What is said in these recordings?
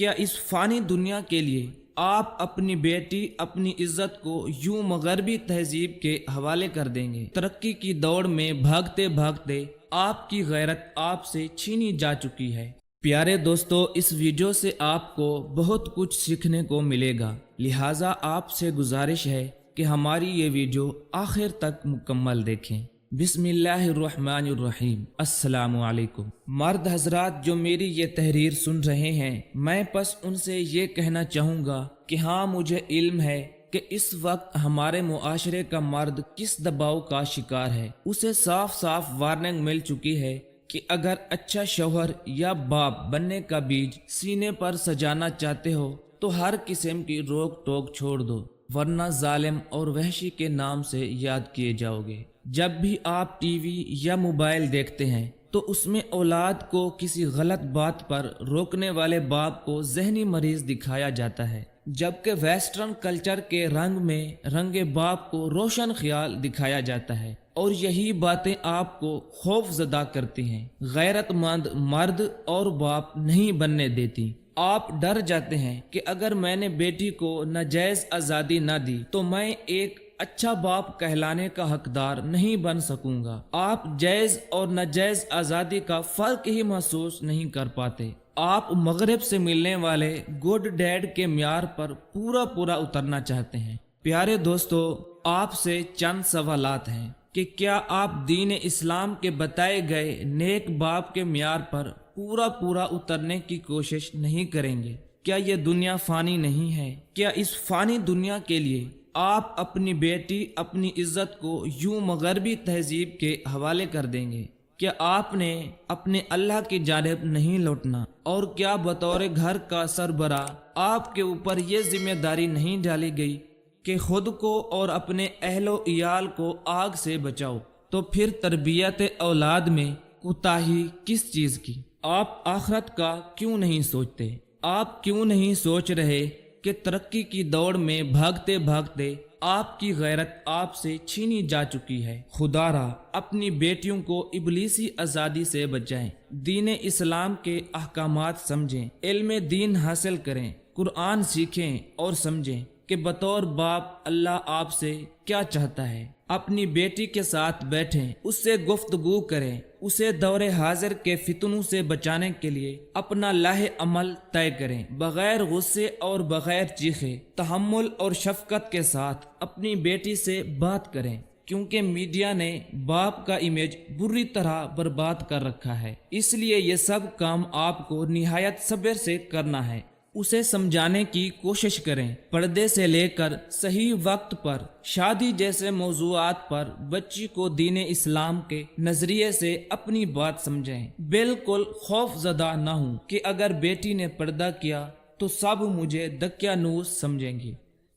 کیا اس فانی دنیا کے لیے آپ اپنی بیٹی اپنی عزت کو یوں مغربی تہذیب کے حوالے کر دیں گے؟ ترقی کی دوڑ میں بھاگتے بھاگتے آپ کی غیرت آپ سے چھینی جا چکی ہے۔ پیارے دوستو، اس ویڈیو سے آپ کو بہت کچھ سیکھنے کو ملے گا، لہٰذا آپ سے گزارش ہے کہ ہماری یہ ویڈیو آخر تک مکمل دیکھیں۔ بسم اللہ الرحمن الرحیم۔ السلام علیکم۔ مرد حضرات جو میری یہ تحریر سن رہے ہیں، میں بس ان سے یہ کہنا چاہوں گا کہ ہاں، مجھے علم ہے کہ اس وقت ہمارے معاشرے کا مرد کس دباؤ کا شکار ہے۔ اسے صاف صاف وارننگ مل چکی ہے کہ اگر اچھا شوہر یا باپ بننے کا بیج سینے پر سجانا چاہتے ہو تو ہر قسم کی روک ٹوک چھوڑ دو، ورنہ ظالم اور وحشی کے نام سے یاد کیے جاؤ گے۔ جب بھی آپ ٹی وی یا موبائل دیکھتے ہیں تو اس میں اولاد کو کسی غلط بات پر روکنے والے باپ کو ذہنی مریض دکھایا جاتا ہے، جبکہ ویسٹرن کلچر کے رنگ میں رنگ باپ کو روشن خیال دکھایا جاتا ہے، اور یہی باتیں آپ کو خوف زدہ کرتی ہیں، غیرت مند مرد اور باپ نہیں بننے دیتی۔ آپ ڈر جاتے ہیں کہ اگر میں نے بیٹی کو ناجائز آزادی نہ دی تو میں ایک اچھا باپ کہلانے کا حقدار نہیں بن سکوں گا۔ آپ جائز اور ناجائز آزادی کا فرق ہی محسوس نہیں کر پاتے۔ آپ مغرب سے ملنے والے گڈ ڈیڈ کے معیار پر پورا اترنا چاہتے ہیں۔ پیارے دوستو، آپ سے چند سوالات ہیں کہ کیا آپ دین اسلام کے بتائے گئے نیک باپ کے معیار پر پورا اترنے کی کوشش نہیں کریں گے؟ کیا یہ دنیا فانی نہیں ہے؟ کیا اس فانی دنیا کے لیے آپ اپنی بیٹی اپنی عزت کو یوں مغربی تہذیب کے حوالے کر دیں گے؟ کیا آپ نے اپنے اللہ کی جانب نہیں لوٹنا؟ اور کیا بطور گھر کا سربراہ آپ کے اوپر یہ ذمہ داری نہیں ڈالی گئی کہ خود کو اور اپنے اہل و عیال کو آگ سے بچاؤ؟ تو پھر تربیت اولاد میں کوتاہی کس چیز کی؟ آپ آخرت کا کیوں نہیں سوچتے؟ آپ کیوں نہیں سوچ رہے کہ ترقی کی دوڑ میں بھاگتے بھاگتے آپ کی غیرت آپ سے چھینی جا چکی ہے؟ خدا را اپنی بیٹیوں کو ابلیسی آزادی سے بچائیں، دین اسلام کے احکامات سمجھیں، علم دین حاصل کریں، قرآن سیکھیں اور سمجھیں کہ بطور باپ اللہ آپ سے کیا چاہتا ہے۔ اپنی بیٹی کے ساتھ بیٹھیں، اس سے گفتگو کریں، اسے دور حاضر کے فتنوں سے بچانے کے لیے اپنا لاہ عمل طے کریں، بغیر غصے اور بغیر چیخے، تحمل اور شفقت کے ساتھ اپنی بیٹی سے بات کریں، کیونکہ میڈیا نے باپ کا امیج بری طرح برباد کر رکھا ہے۔ اس لیے یہ سب کام آپ کو نہایت صبر سے کرنا ہے۔ اسے سمجھانے کی کوشش کریں، پردے سے لے کر صحیح وقت پر شادی جیسے موضوعات پر بچی کو دین اسلام کے نظریے سے اپنی بات سمجھائیں۔ بالکل خوف زدہ نہ ہوں کہ اگر بیٹی نے پردہ کیا تو سب مجھے دقیانوس سمجھیں گے۔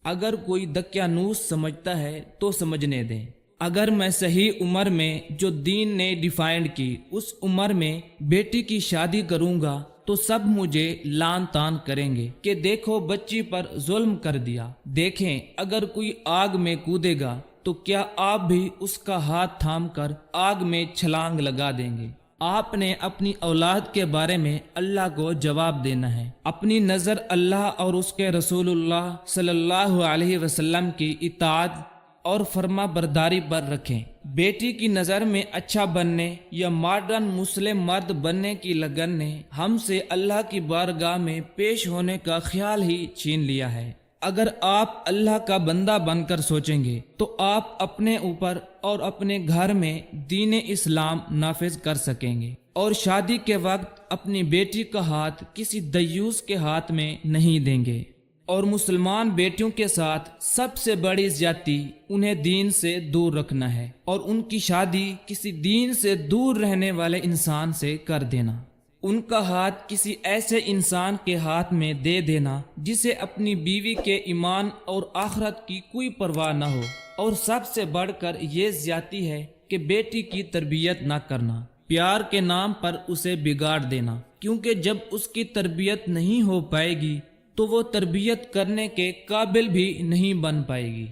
اگر کوئی دقیانوس سمجھتا ہے تو سمجھنے دیں۔ اگر میں صحیح عمر میں جو دین نے ڈیفائنڈ کی اس عمر میں بیٹی کی شادی کروں گا تو سب مجھے لان تان کریں گے کہ دیکھو بچی پر ظلم کر دیا۔ دیکھیں، اگر کوئی آگ میں کودے گا تو کیا آپ بھی اس کا ہاتھ تھام کر آگ میں چھلانگ لگا دیں گے؟ آپ نے اپنی اولاد کے بارے میں اللہ کو جواب دینا ہے۔ اپنی نظر اللہ اور اس کے رسول اللہ صلی اللہ علیہ وسلم کی اطاعت اور فرما برداری پر رکھیں۔ بیٹی کی نظر میں اچھا بننے یا ماڈرن مسلم مرد بننے کی لگن نے ہم سے اللہ کی بارگاہ میں پیش ہونے کا خیال ہی چھین لیا ہے۔ اگر آپ اللہ کا بندہ بن کر سوچیں گے تو آپ اپنے اوپر اور اپنے گھر میں دین اسلام نافذ کر سکیں گے، اور شادی کے وقت اپنی بیٹی کا ہاتھ کسی دیوس کے ہاتھ میں نہیں دیں گے۔ اور مسلمان بیٹیوں کے ساتھ سب سے بڑی زیادتی انہیں دین سے دور رکھنا ہے، اور ان کی شادی کسی دین سے دور رہنے والے انسان سے کر دینا، ان کا ہاتھ کسی ایسے انسان کے ہاتھ میں دے دینا جسے اپنی بیوی کے ایمان اور آخرت کی کوئی پرواہ نہ ہو، اور سب سے بڑھ کر یہ زیادتی ہے کہ بیٹی کی تربیت نہ کرنا، پیار کے نام پر اسے بگاڑ دینا، کیونکہ جب اس کی تربیت نہیں ہو پائے گی تو وہ تربیت کرنے کے قابل بھی نہیں بن پائے گی۔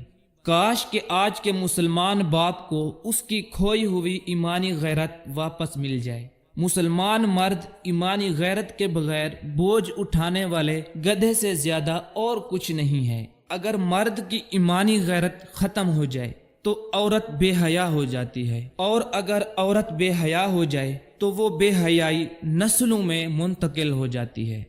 کاش کہ آج کے مسلمان باپ کو اس کی کھوئی ہوئی ایمانی غیرت واپس مل جائے۔ مسلمان مرد ایمانی غیرت کے بغیر بوجھ اٹھانے والے گدھے سے زیادہ اور کچھ نہیں ہے۔ اگر مرد کی ایمانی غیرت ختم ہو جائے تو عورت بے حیا ہو جاتی ہے، اور اگر عورت بے حیا ہو جائے تو وہ بے حیائی نسلوں میں منتقل ہو جاتی ہے۔